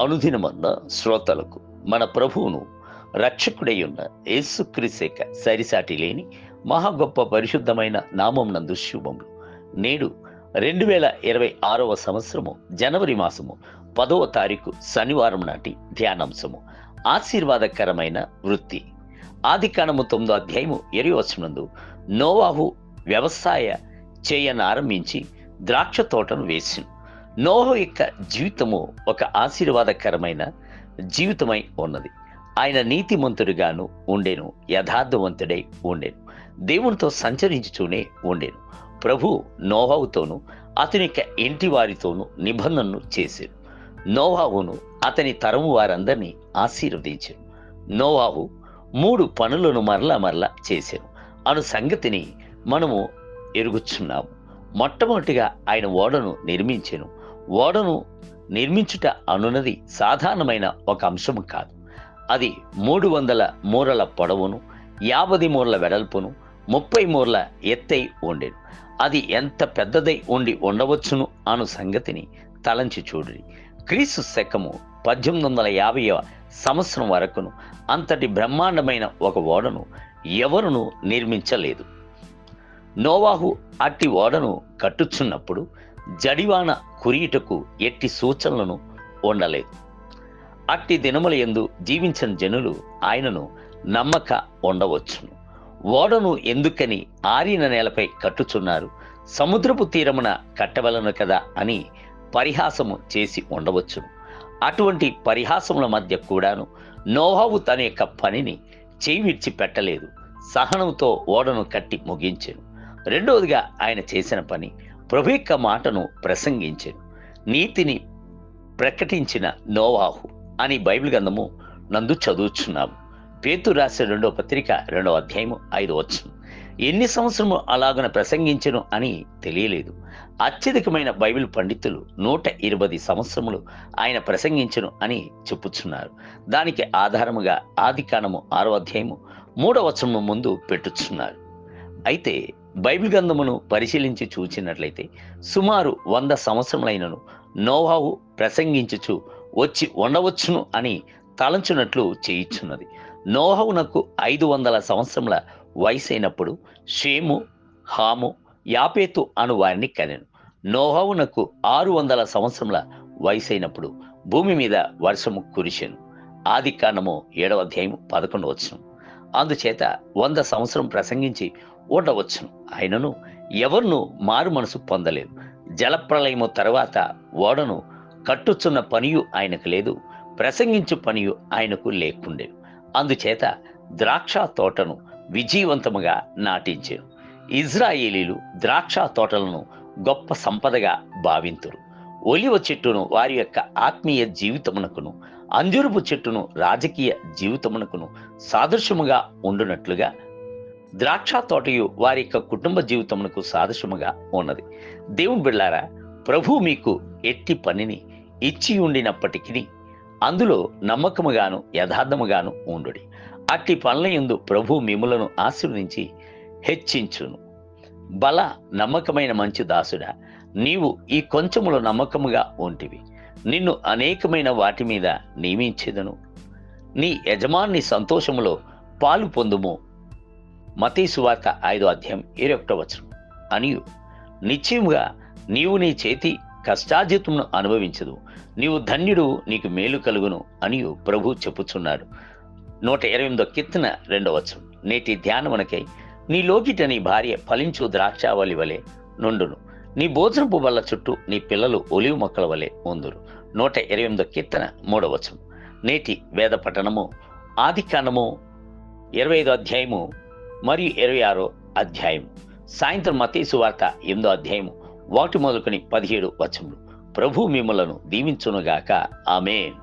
అనుదినమన్న శ్రోతలకు మన ప్రభువును రక్షకుడై ఉన్న యేసుక్రీస్తు సరిసాటి లేని మహా గొప్ప పరిశుద్ధమైన నామం నందు శుభములు. నేడు 2026 సంవత్సరము జనవరి మాసము 10వ తారీఖు శనివారం నాటి ధ్యానాంశము ఆశీర్వాదకరమైన వృత్తి. ఆదికాండము 9వ అధ్యాయము 20వ వచనమందు నోవాహు వ్యవసాయ చేయనారంభించి ద్రాక్ష తోటను వేసిను. నోహు యొక్క జీవితము ఒక ఆశీర్వాదకరమైన జీవితమై ఉన్నది. ఆయన నీతిమంతుడిగాను ఉండెను, యథార్థవంతుడై ఉండెను, దేవునితో సంచరించుతూనే ఉండెను. ప్రభు నోవాహుతోనూ అతని యొక్క ఇంటి వారితోనూ నిబంధనను చేశాను. నోవాహును అతని తరము వారందరినీ ఆశీర్వదించాను. నోవాహు 3 పనులను మరలా చేశాను అను సంగతిని మనము ఎరుగుచున్నాము. మొట్టమొదటిగా ఆయన ఓడను నిర్మించెను. ఓడను నిర్మించుట అనున్నది సాధారణమైన ఒక అంశము కాదు. అది 300 మూరల పొడవును, 50 మూరల వెడల్పును, 30 మూరల ఎత్తై ఉండెను. అది ఎంత పెద్దదై ఉండవచ్చును అను సంగతిని తలంచి చూడుడి. క్రీస్తు శకము 1850వ సంవత్సరం వరకును అంతటి బ్రహ్మాండమైన ఒక ఓడను ఎవరును నిర్మించలేదు. నోవాహు అట్టి ఓడను కట్టుచున్నప్పుడు జడివాన కురియుటకు ఎట్టి సూచనలను ఉండలేదు. అట్టి దినముల యందు జీవించిన జనులు ఆయనను నమ్మక ఉండవచ్చును. ఓడను ఎందుకని ఆరిన నేలపై కట్టుచున్నారు, సముద్రపు తీరమున కట్టవలను కదా అని పరిహాసము చేసి ఉండవచ్చును. అటువంటి పరిహాసముల మధ్య కూడాను నోవాహు తన యొక్క పనిని చేయి విడిచిపెట్టలేదు. సహనంతో ఓడను కట్టి ముగించెను. రెండవదిగా ఆయన చేసిన పని ప్రభు యొక్క మాటను ప్రసంగించెను. నీతిని ప్రకటించిన నోవాహు అని బైబిల్ గ్రంథము నందు చదువుచున్నాము. పేతురు రాసిన 2వ పత్రిక 2వ అధ్యాయము 5వ వచనం. ఎన్ని సంవత్సరము అలాగన ప్రసంగించెను అని తెలియలేదు. అత్యధికమైన బైబిల్ పండితులు 120 సంవత్సరములు ఆయన ప్రసంగించెను అని చెప్పుచున్నారు. దానికి ఆధారముగా ఆదికాండము 6వ అధ్యాయము 3వ వచనము ముందు పెట్టుచున్నారు. అయితే బైబిల్ గ్రంథమును పరిశీలించి చూచినట్లయితే సుమారు 100 సంవత్సరములైనను నోవాహు ప్రసంగించుచు వచ్చి ఉండవచ్చును అని తలంచున్నట్లు చేయుచున్నది. నోవాహునకు 500 సంవత్సరముల వయసైనప్పుడు షేము, హాము, యాపేతు అను వారిని కనెను. నోవాహునకు 600 సంవత్సరముల వయసైనప్పుడు భూమి మీద వర్షము కురిసెను. ఆదికాండము 7వ అధ్యాయము 11వ వచనం. అందుచేత 100 సంవత్సరం ప్రసంగించి ఉండవచ్చును. ఆయనను ఎవరును మారు మనసు పొందలేదు. జలప్రలయము తర్వాత ఓడను కట్టుచున్న పనియు ఆయనకు లేదు, ప్రసంగించు పనియు ఆయనకు లేకుండేను. అందుచేత ద్రాక్ష తోటను విజయవంతముగా నాటించారు. ఇజ్రాయేలీలు ద్రాక్ష తోటలను గొప్ప సంపదగా భావింతురు. ఒలివ చెట్టును వారి యొక్క ఆత్మీయ జీవితమునకును, అంజూరపు చెట్టును రాజకీయ జీవితమునకును సాదృశ్యముగా ఉండునట్లుగా ద్రాక్ష తోటయు వారి యొక్క కుటుంబ జీవితమునకు సాదృశ్యముగా ఉన్నది. దేవుని బిడ్డలారా, ప్రభు మీకు ఎట్టి పనిని ఇచ్చి ఉండినప్పటికీ అందులో నమ్మకముగాను యథార్థముగాను ఉండుడి. అట్టి పనుల యందు ప్రభు మిమ్ములను ఆశీర్వదించి హెచ్చించును. బల నమ్మకమైన మంచి దాసుడా, నీవు ఈ కొంచెములో నమ్మకముగా ఉంటివి, నిన్ను అనేకమైన వాటి మీద నియమించెదను. నీ యజమాని సంతోషములో పాలు పొందుము. మత్తయి సువార్త 5వ అధ్యాయం 21వ వచనం. అనియు నిశ్చయముగా నీవు నీ చేతి కష్టార్జితమును అనుభవించదు, నీవు ధన్యుడు, నీకు మేలు కలుగును అనియు ప్రభు చెప్పుచున్నాడు. 128వ కీర్తన 2వ వచనం. నేటి ధ్యానమునకై నీ లోకిట నీ భార్య ఫలించు ద్రాక్షావళి వలె నుండును, నీ భోజనపు బల్ల చుట్టూ నీ పిల్లలు ఒలివ మొక్కల వలె ఉందురు. 128వ కీర్తన 3వ వచనం. నేటి వేద పఠనము ఆదికాండము 25వ అధ్యాయము మరియు 26వ అధ్యాయము. సాయంత్రం మత్తయి సువార్త 8వ అధ్యాయము 1 మొదలుకొని 17 వచనములు. ప్రభు మిమ్ములను దీవించునుగాక. ఆమేన్.